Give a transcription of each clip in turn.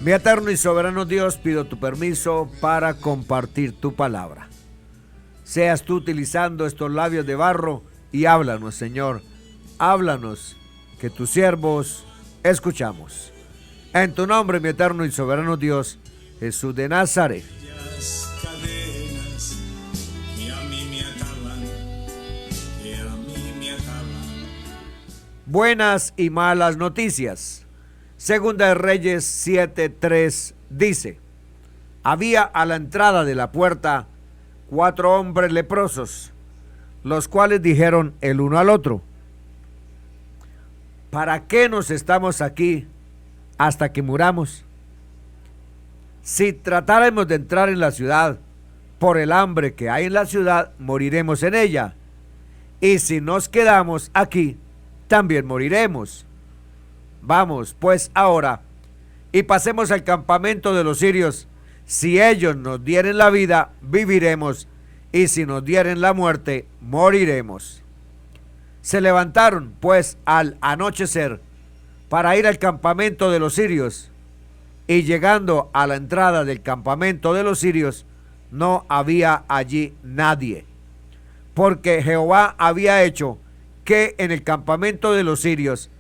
Mi eterno y soberano Dios, pido tu permiso para compartir tu palabra. Seas tú utilizando estos labios de barro y háblanos, Señor. Háblanos, que tus siervos escuchamos. En tu nombre, mi eterno y soberano Dios, Jesús de Nazaret. Buenas y malas noticias. Segunda de Reyes 7:3 dice: había a la entrada de la puerta 4 hombres leprosos, los cuales dijeron el uno al otro: ¿para qué nos estamos aquí hasta que muramos? Si tratáramos de entrar en la ciudad, por el hambre que hay en la ciudad, moriremos en ella. Y si nos quedamos aquí, también moriremos. Vamos, pues, ahora, y pasemos al campamento de los sirios. Si ellos nos dieren la vida, viviremos, y si nos dieren la muerte, moriremos. Se levantaron, pues, al anochecer, para ir al campamento de los sirios, y llegando a la entrada del campamento de los sirios, no había allí nadie, porque Jehová había hecho que en el campamento de los sirios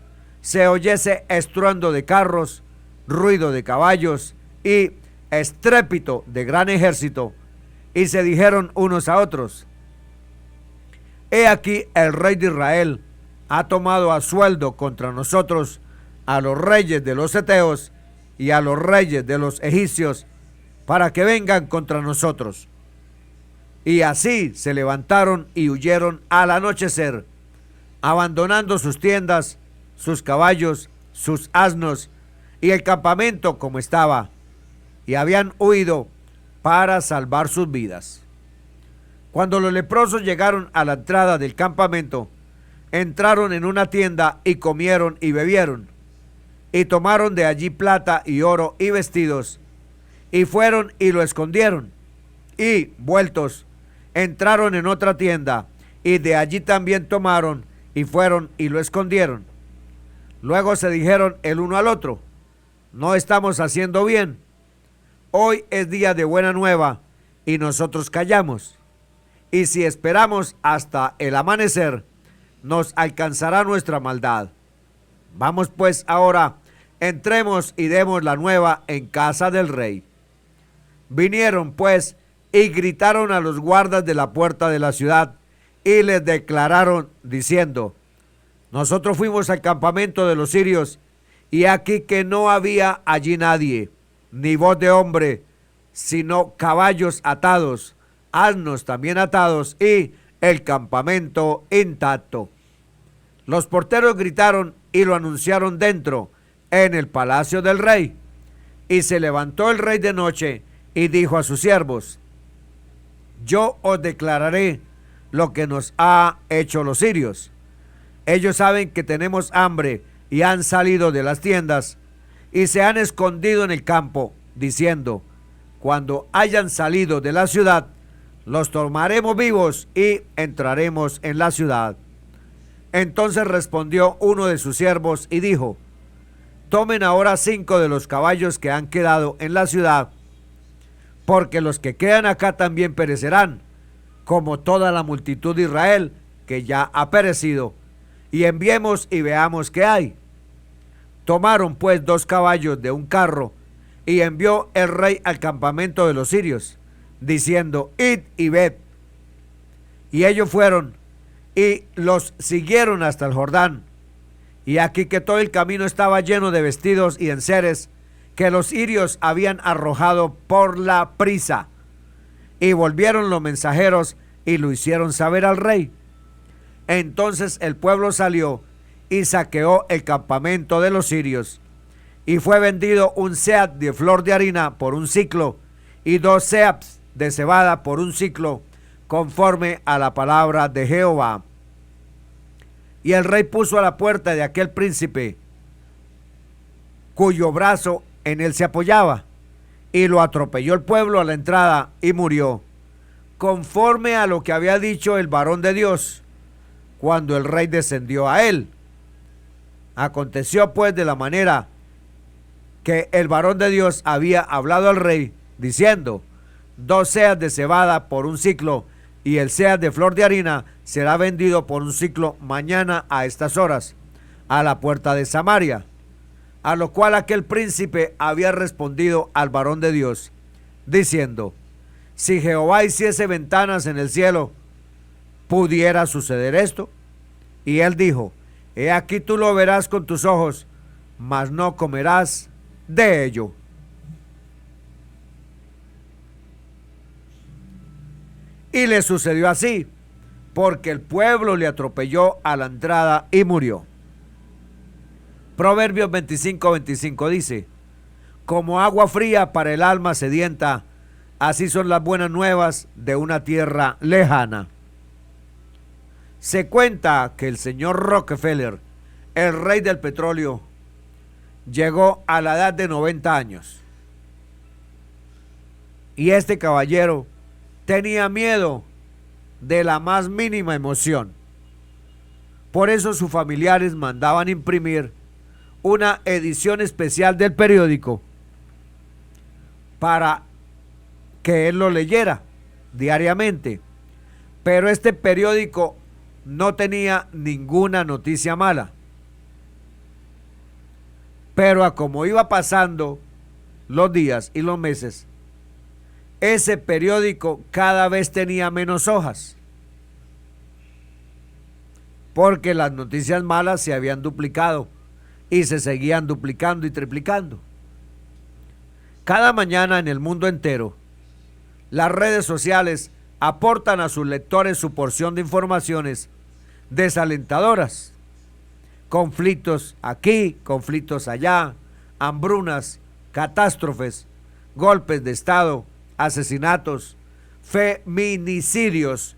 se oyese estruendo de carros, ruido de caballos y estrépito de gran ejército, y se dijeron unos a otros: he aquí el rey de Israel ha tomado a sueldo contra nosotros a los reyes de los heteos y a los reyes de los egipcios, para que vengan contra nosotros. Y así se levantaron y huyeron al anochecer, abandonando sus tiendas, sus caballos, sus asnos y el campamento como estaba, y habían huido para salvar sus vidas. Cuando los leprosos llegaron a la entrada del campamento, entraron en una tienda y comieron y bebieron, y tomaron de allí plata y oro y vestidos, y fueron y lo escondieron, y vueltos, entraron en otra tienda, y de allí también tomaron, y fueron y lo escondieron. Luego se dijeron el uno al otro: no estamos haciendo bien. Hoy es día de buena nueva, y nosotros callamos. Y si esperamos hasta el amanecer, nos alcanzará nuestra maldad. Vamos pues ahora, entremos y demos la nueva en casa del rey. Vinieron pues y gritaron a los guardas de la puerta de la ciudad, y les declararon diciendo: nosotros fuimos al campamento de los sirios, y aquí que no había allí nadie, ni voz de hombre, sino caballos atados, asnos también atados, y el campamento intacto. Los porteros gritaron y lo anunciaron dentro, en el palacio del rey. Y se levantó el rey de noche y dijo a sus siervos: yo os declararé lo que nos ha hecho los sirios. Ellos saben que tenemos hambre y han salido de las tiendas y se han escondido en el campo, diciendo: cuando hayan salido de la ciudad, los tomaremos vivos y entraremos en la ciudad. Entonces respondió uno de sus siervos y dijo: tomen ahora 5 de los caballos que han quedado en la ciudad, porque los que quedan acá también perecerán, como toda la multitud de Israel que ya ha perecido, y enviemos y veamos qué hay. Tomaron pues 2 caballos de un carro, y envió el rey al campamento de los sirios, diciendo: id y ved. Y ellos fueron y los siguieron hasta el Jordán. Y aquí que todo el camino estaba lleno de vestidos y enseres que los sirios habían arrojado por la prisa. Y volvieron los mensajeros y lo hicieron saber al rey. Entonces el pueblo salió y saqueó el campamento de los sirios. Y fue vendido un seah de flor de harina por un siclo, y 2 seahs de cebada por un siclo, conforme a la palabra de Jehová. Y el rey puso a la puerta de aquel príncipe, cuyo brazo en él se apoyaba, y lo atropelló el pueblo a la entrada y murió, conforme a lo que había dicho el varón de Dios, cuando el rey descendió a él. Aconteció pues de la manera que el varón de Dios había hablado al rey, diciendo: 2 seas de cebada por un siclo, y el seas de flor de harina será vendido por un siclo mañana a estas horas, a la puerta de Samaria. A lo cual aquel príncipe había respondido al varón de Dios, diciendo: si Jehová hiciese ventanas en el cielo, ¿pudiera suceder esto? Y él dijo: he aquí tú lo verás con tus ojos, mas no comerás de ello. Y le sucedió así, porque el pueblo le atropelló a la entrada y murió. Proverbios 25:25 dice: como agua fría para el alma sedienta, así son las buenas nuevas de una tierra lejana. Se cuenta que el señor Rockefeller, el rey del petróleo, llegó a la edad de 90 años. Y este caballero tenía miedo de la más mínima emoción. Por eso sus familiares mandaban imprimir una edición especial del periódico para que él lo leyera diariamente. Pero este periódico no tenía ninguna noticia mala. Pero a como iba pasando los días y los meses, ese periódico cada vez tenía menos hojas, porque las noticias malas se habían duplicado y se seguían duplicando y triplicando. Cada mañana en el mundo entero, las redes sociales aportan a sus lectores su porción de informaciones desalentadoras. Conflictos aquí, conflictos allá, hambrunas, catástrofes, golpes de estado, asesinatos, feminicidios,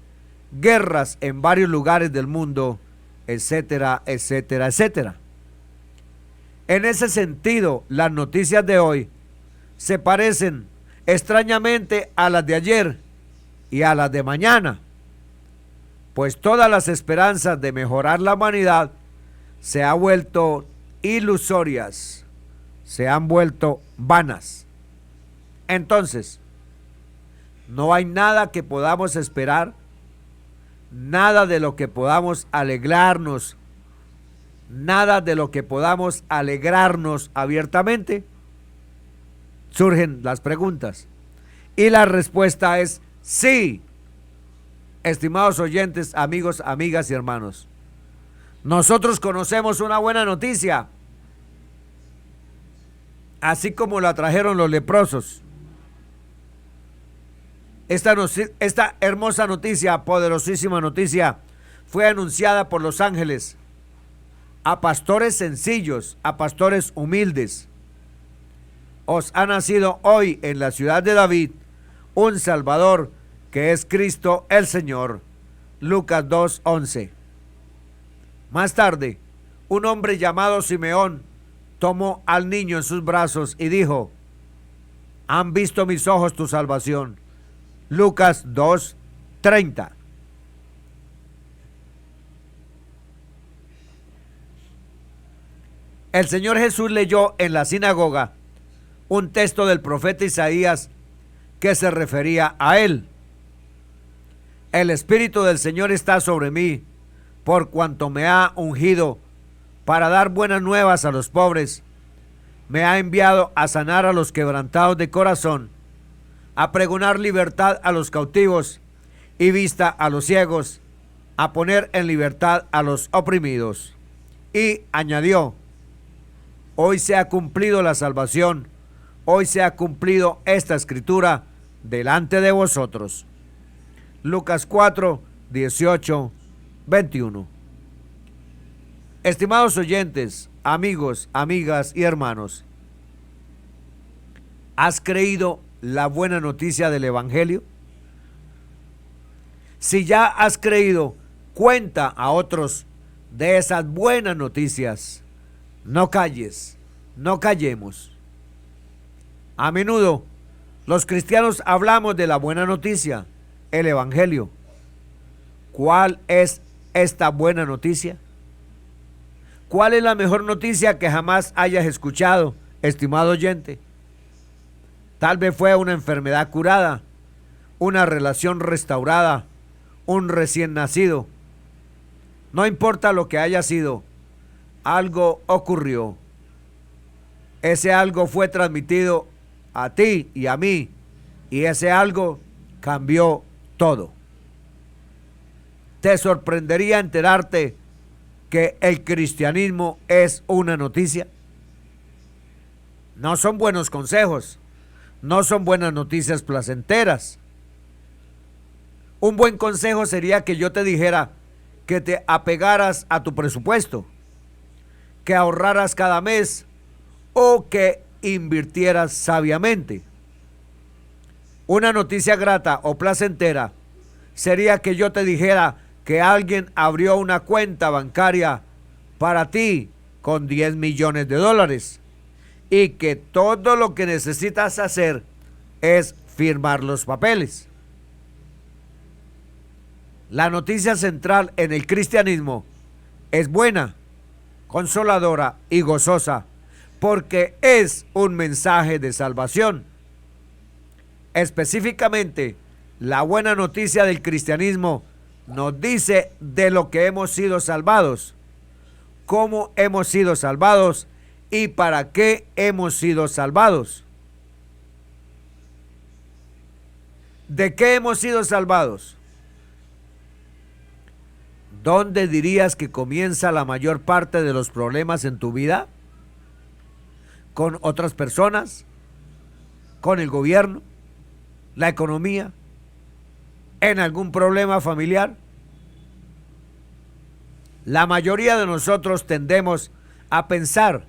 guerras en varios lugares del mundo, etcétera, etcétera, etcétera. En ese sentido, las noticias de hoy se parecen extrañamente a las de ayer y a las de mañana, pues todas las esperanzas de mejorar la humanidad se han vuelto ilusorias, se han vuelto vanas. Entonces, no hay nada que podamos esperar, nada de lo que podamos alegrarnos, nada de lo que podamos alegrarnos abiertamente. Surgen las preguntas y la respuesta es sí. Estimados oyentes, amigos, amigas y hermanos, nosotros conocemos una buena noticia, así como la trajeron los leprosos. Esta hermosa noticia, poderosísima noticia, fue anunciada por los ángeles a pastores sencillos, a pastores humildes. Os ha nacido hoy en la ciudad de David un Salvador, que es Cristo el Señor. Lucas 2:11. Más tarde, un hombre llamado Simeón tomó al niño en sus brazos y dijo: han visto mis ojos tu salvación. Lucas 2:30. El Señor Jesús leyó en la sinagoga un texto del profeta Isaías que se refería a él. El Espíritu del Señor está sobre mí, por cuanto me ha ungido para dar buenas nuevas a los pobres. Me ha enviado a sanar a los quebrantados de corazón, a pregonar libertad a los cautivos y vista a los ciegos, a poner en libertad a los oprimidos. Y añadió: hoy se ha cumplido la salvación, hoy se ha cumplido esta escritura delante de vosotros. Lucas 4:18-21. Estimados oyentes, amigos, amigas y hermanos, ¿has creído la buena noticia del Evangelio? Si ya has creído, cuenta a otros de esas buenas noticias. No calles, no callemos. A menudo los cristianos hablamos de la buena noticia, el Evangelio. ¿Cuál es esta buena noticia? ¿Cuál es la mejor noticia que jamás hayas escuchado estimado oyente. Tal vez fue una enfermedad curada, una relación restaurada, un recién nacido. No importa lo que haya sido, algo ocurrió. Ese algo fue transmitido a ti y a mí, y ese algo cambió todo. Te sorprendería enterarte que el cristianismo es una noticia. No son buenos consejos, no son buenas noticias placenteras. Un buen consejo sería que yo te dijera que te apegaras a tu presupuesto, que ahorraras cada mes o que invirtieras sabiamente. Una noticia grata o placentera sería que yo te dijera que alguien abrió una cuenta bancaria para ti con 10 millones de dólares y que todo lo que necesitas hacer es firmar los papeles. La noticia central en el cristianismo es buena, consoladora y gozosa, porque es un mensaje de salvación. Específicamente, la buena noticia del cristianismo nos dice de lo que hemos sido salvados, cómo hemos sido salvados y para qué hemos sido salvados. ¿De qué hemos sido salvados? ¿Dónde dirías que comienza la mayor parte de los problemas en tu vida? ¿Con otras personas? ¿Con el gobierno? ¿La economía? ¿En algún problema familiar? La mayoría de nosotros tendemos a pensar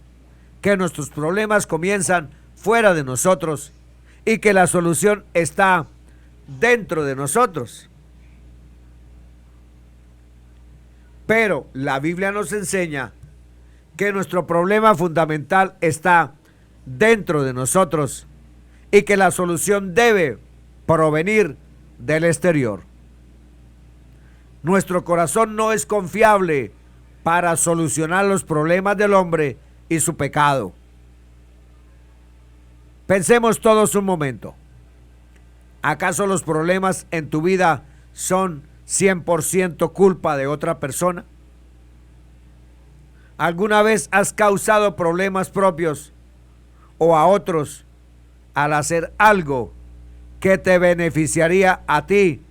que nuestros problemas comienzan fuera de nosotros y que la solución está dentro de nosotros. Pero la Biblia nos enseña que nuestro problema fundamental está dentro de nosotros y que la solución debe provenir del exterior. Nuestro corazón no es confiable para solucionar los problemas del hombre y su pecado. Pensemos todos un momento. ¿Acaso los problemas en tu vida son 100% culpa de otra persona? ¿Alguna vez has causado problemas propios o a otros al hacer algo que te beneficiaría a ti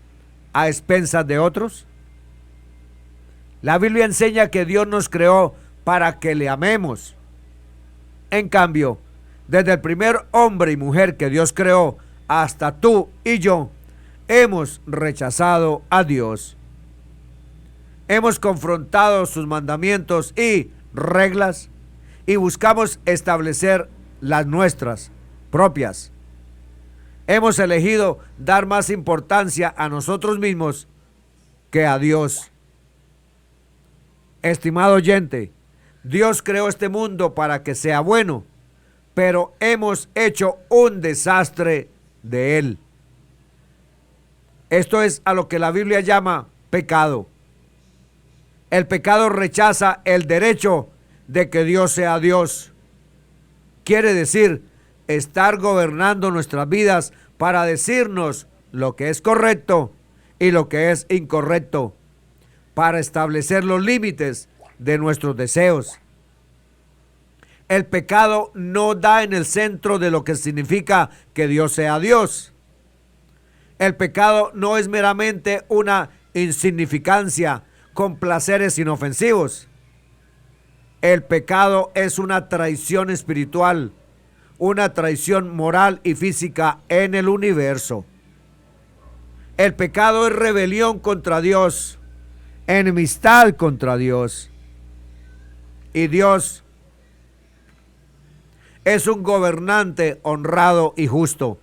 a expensas de otros? La Biblia enseña que Dios nos creó para que le amemos. En cambio, desde el primer hombre y mujer que Dios creó hasta tú y yo, hemos rechazado a Dios. Hemos confrontado sus mandamientos y reglas y buscamos establecer las nuestras propias. Hemos elegido dar más importancia a nosotros mismos que a Dios. Estimado oyente, Dios creó este mundo para que sea bueno, pero hemos hecho un desastre de él. Esto es a lo que la Biblia llama pecado. El pecado rechaza el derecho de que Dios sea Dios. Quiere decir, estar gobernando nuestras vidas para decirnos lo que es correcto y lo que es incorrecto, para establecer los límites de nuestros deseos. El pecado no da en el centro de lo que significa que Dios sea Dios. El pecado no es meramente una insignificancia con placeres inofensivos. El pecado es una traición espiritual, una traición moral y física en el universo. El pecado es rebelión contra Dios, enemistad contra Dios. Y Dios es un gobernante honrado y justo.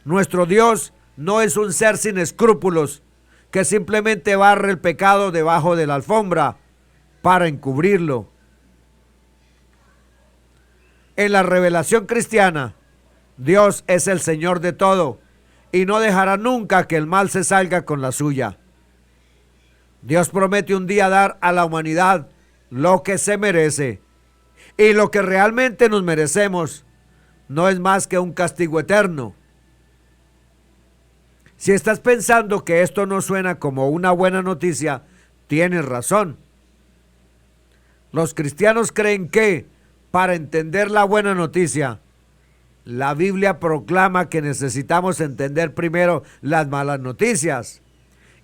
Nuestro Dios no es un ser sin escrúpulos que simplemente barre el pecado debajo de la alfombra para encubrirlo. En la revelación cristiana, Dios es el Señor de todo y no dejará nunca que el mal se salga con la suya. Dios promete un día dar a la humanidad lo que se merece Y lo que realmente nos merecemos no es más que un castigo eterno. Si estás pensando que esto no suena como una buena noticia, tienes razón. Los cristianos creen que, para entender la buena noticia, la Biblia proclama que necesitamos entender primero las malas noticias.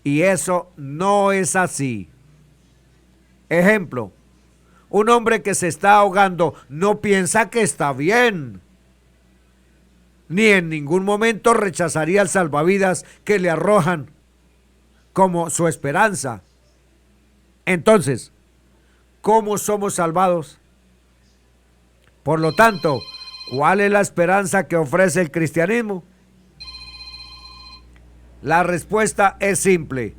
Y eso no es así. Ejemplo, un hombre que se está ahogando no piensa que está bien, ni en ningún momento rechazaría el salvavidas que le arrojan como su esperanza. Entonces, ¿cómo somos salvados? Por lo tanto, ¿cuál es la esperanza que ofrece el cristianismo? La respuesta es simple.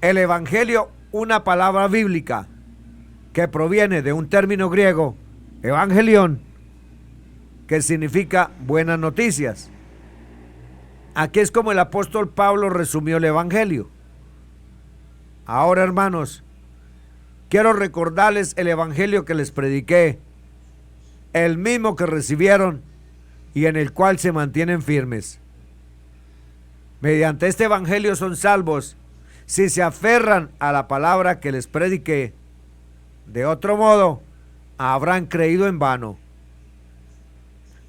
El evangelio, una palabra bíblica que proviene de un término griego, evangelión, que significa buenas noticias. Aquí es como el apóstol Pablo resumió el evangelio. Ahora, hermanos, quiero recordarles el evangelio que les prediqué, el mismo que recibieron y en el cual se mantienen firmes. Mediante este evangelio son salvos si se aferran a la palabra que les prediqué. De otro modo, habrán creído en vano.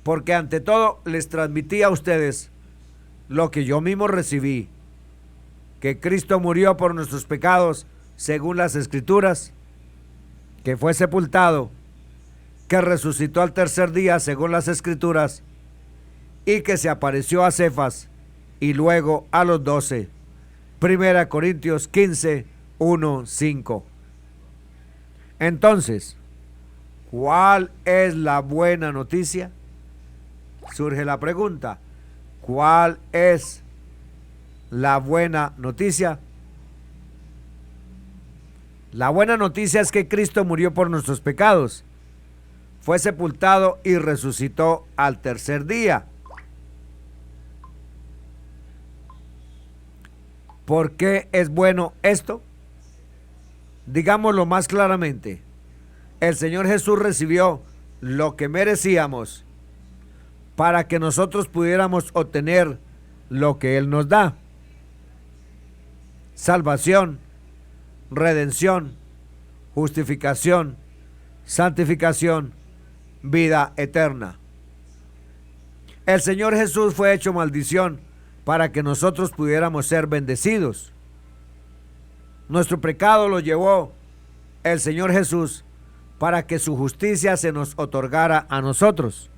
Porque ante todo les transmití a ustedes lo que yo mismo recibí, que Cristo murió por nuestros pecados según las Escrituras, que fue sepultado, que resucitó al tercer día según las Escrituras, y que se apareció a Cefas y luego a los 12. 1 Corintios 15, 1, 5. Entonces, ¿cuál es la buena noticia? Surge la pregunta, ¿cuál es la buena noticia? La buena noticia es que Cristo murió por nuestros pecados, fue sepultado y resucitó al tercer día. ¿Por qué es bueno esto? Digámoslo más claramente. El Señor Jesús recibió lo que merecíamos para que nosotros pudiéramos obtener lo que Él nos da: salvación, redención, justificación, santificación, vida eterna. El Señor Jesús fue hecho maldición para que nosotros pudiéramos ser bendecidos. Nuestro pecado lo llevó el Señor Jesús para que su justicia se nos otorgara a nosotros.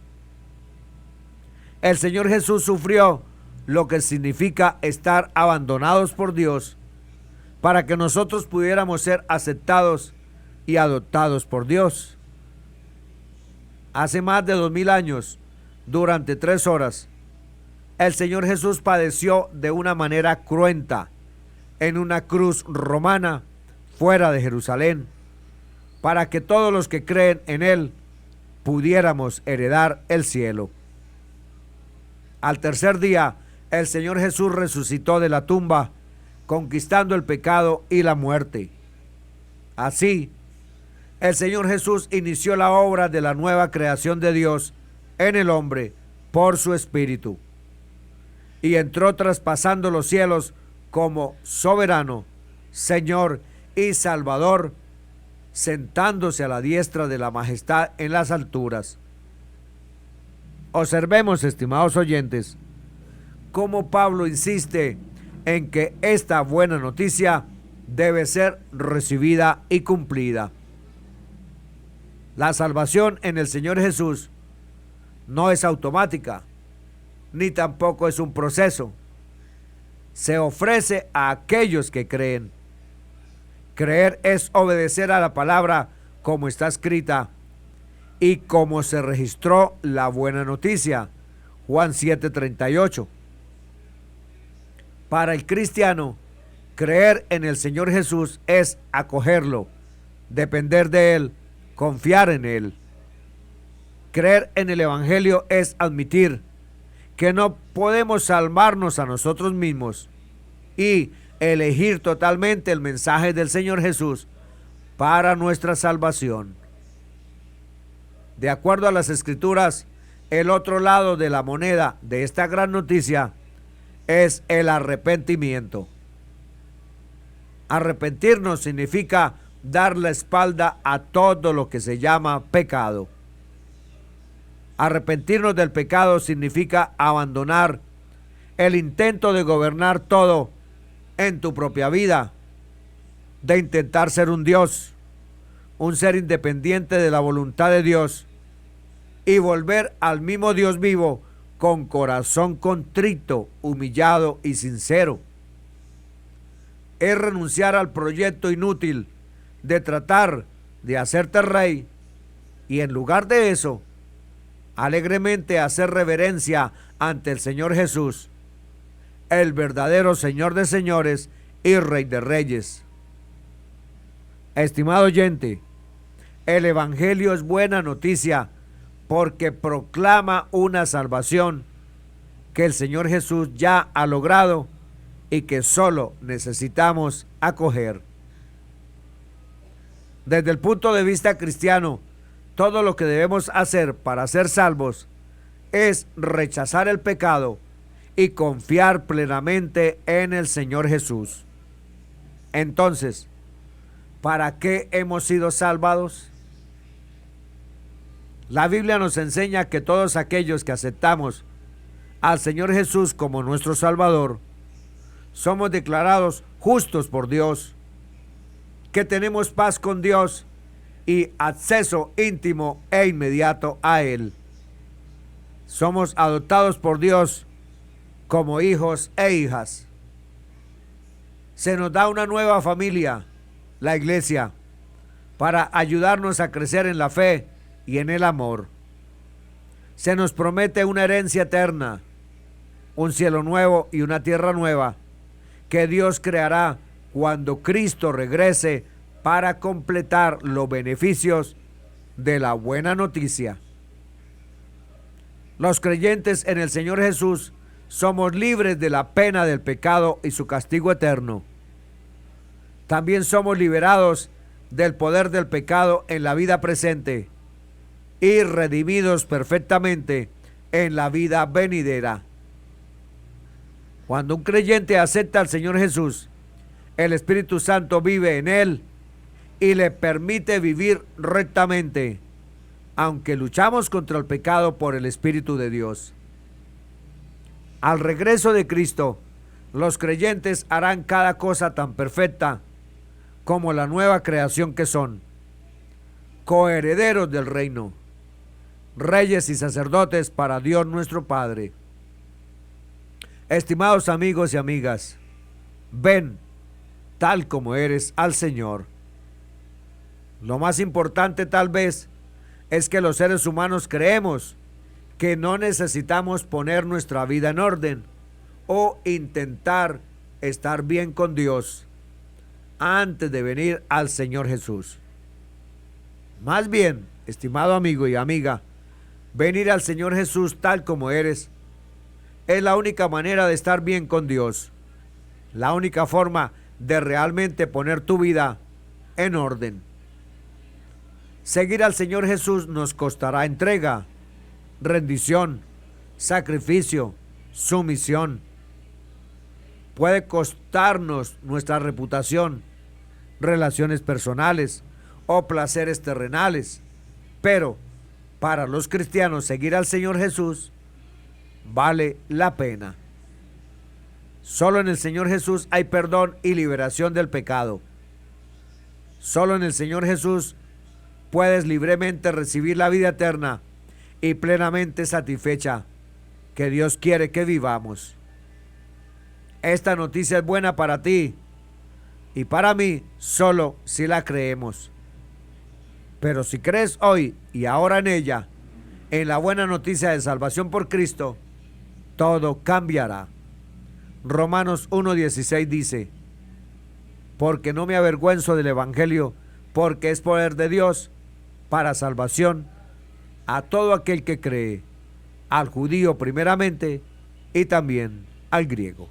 El Señor Jesús sufrió lo que significa estar abandonados por Dios para que nosotros pudiéramos ser aceptados y adoptados por Dios. Hace más de 2000 años, durante 3 horas, el Señor Jesús padeció de una manera cruenta en una cruz romana fuera de Jerusalén, para que todos los que creen en Él pudiéramos heredar el cielo. Al tercer día, el Señor Jesús resucitó de la tumba, conquistando el pecado y la muerte. Así, el Señor Jesús inició la obra de la nueva creación de Dios en el hombre por su Espíritu, y entró traspasando los cielos como soberano, Señor y Salvador, sentándose a la diestra de la majestad en las alturas. Observemos, estimados oyentes, cómo Pablo insiste en que esta buena noticia debe ser recibida y cumplida. La salvación en el Señor Jesús no es automática, ni tampoco es un proceso. Se ofrece a aquellos que creen. Creer es obedecer a la palabra como está escrita y como se registró la buena noticia. Juan 7:38. Para el cristiano, creer en el Señor Jesús es acogerlo, depender de Él, confiar en Él. Creer en el Evangelio es admitir que no podemos salvarnos a nosotros mismos y elegir totalmente el mensaje del Señor Jesús para nuestra salvación. De acuerdo a las Escrituras, el otro lado de la moneda de esta gran noticia es el arrepentimiento. Arrepentirnos significa dar la espalda a todo lo que se llama pecado. Arrepentirnos del pecado significa abandonar el intento de gobernar todo en tu propia vida, de intentar ser un Dios, un ser independiente de la voluntad de Dios, y volver al mismo Dios vivo con corazón contrito, humillado y sincero. Es renunciar al proyecto inútil de tratar de hacerte rey y en lugar de eso, alegremente hacer reverencia ante el Señor Jesús, el verdadero Señor de señores y Rey de reyes. Estimado oyente, el Evangelio es buena noticia porque proclama una salvación que el Señor Jesús ya ha logrado y que solo necesitamos acoger. Desde el punto de vista cristiano, todo lo que debemos hacer para ser salvos es rechazar el pecado y confiar plenamente en el Señor Jesús. Entonces, ¿para qué hemos sido salvados? La Biblia nos enseña que todos aquellos que aceptamos al Señor Jesús como nuestro Salvador, somos declarados justos por Dios, que tenemos paz con Dios y acceso íntimo e inmediato a Él. Somos adoptados por Dios como hijos e hijas. Se nos da una nueva familia, la iglesia, para ayudarnos a crecer en la fe y en el amor. Se nos promete una herencia eterna, un cielo nuevo y una tierra nueva que Dios creará cuando Cristo regrese para completar los beneficios de la buena noticia. Los creyentes en el Señor Jesús somos libres de la pena del pecado y su castigo eterno. También somos liberados del poder del pecado en la vida presente y redimidos perfectamente en la vida venidera. Cuando un creyente acepta al Señor Jesús, el Espíritu Santo vive en él y le permite vivir rectamente, aunque luchamos contra el pecado por el Espíritu de Dios. Al regreso de Cristo, los creyentes harán cada cosa tan perfecta como la nueva creación que son, coherederos del reino, reyes y sacerdotes para Dios nuestro Padre. Estimados amigos y amigas, ven tal como eres al Señor. Lo más importante tal vez es que los seres humanos creemos que no necesitamos poner nuestra vida en orden o intentar estar bien con Dios antes de venir al Señor Jesús. Más bien, estimado amigo y amiga, venir al Señor Jesús tal como eres es la única manera de estar bien con Dios, la única forma de realmente poner tu vida en orden. Seguir al Señor Jesús nos costará entrega, rendición, sacrificio, sumisión. Puede costarnos nuestra reputación, relaciones personales o placeres terrenales, pero para los cristianos seguir al Señor Jesús vale la pena. Solo en el Señor Jesús hay perdón y liberación del pecado. Solo en el Señor Jesús puedes libremente recibir la vida eterna y plenamente satisfecha que Dios quiere que vivamos. Esta noticia es buena para ti y para mí solo si la creemos. Pero si crees hoy y ahora en ella, en la buena noticia de salvación por Cristo, todo cambiará. Romanos 1:16 dice: porque no me avergüenzo del Evangelio, porque es poder de Dios para salvación a todo aquel que cree, al judío primeramente y también al griego.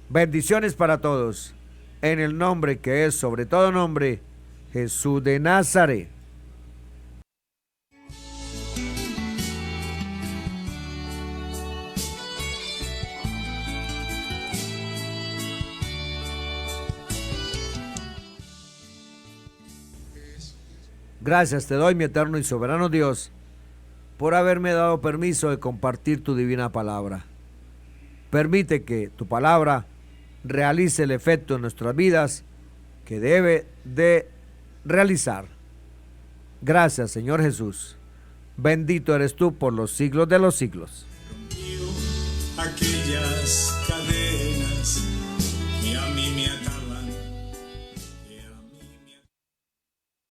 Bendiciones para todos, en el nombre que es sobre todo nombre, Jesús de Nazaret. Gracias te doy, mi eterno y soberano Dios, por haberme dado permiso de compartir tu divina palabra. Permite que tu palabra realice el efecto en nuestras vidas que debe de realizar. Gracias, Señor Jesús. Bendito eres tú por los siglos de los siglos. Aquellas cadenas